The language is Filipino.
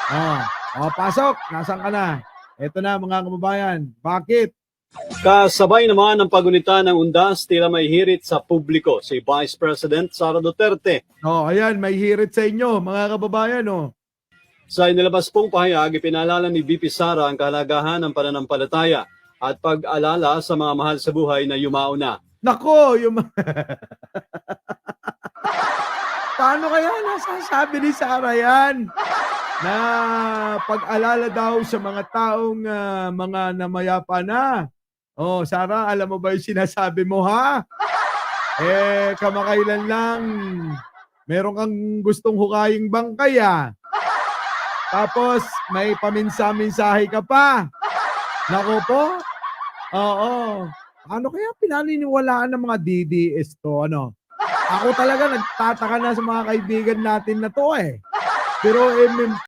Oh, pasok. Nasaan ka na? Ito na mga kababayan. Bakit? Kasabay naman ng pagunita ng undas, tila may hirit sa publiko si Vice President Sara Duterte. Ayan, may hirit sa inyo, mga kababayan. Sa inilabas pong pahayag, ipinaalala ni VP Sara ang kahalagahan ng pananampalataya at pag-alala sa mga mahal sa buhay na yumao na. Nako, paano kaya nasasabi ni Sara yan? Na pag-alala daw sa mga taong mga namayapa na. Sara, alam mo ba yung sinasabi mo, ha? Kamakailan lang, meron kang gustong hukaying bangkay, ha? Tapos, may paminsa-minsahe ka pa. Nako po. Oo. Ano kaya pinaniniwalaan ng mga DDS to, ano? Ako talaga nagtataka na sa mga kaibigan natin na to, eh. Pero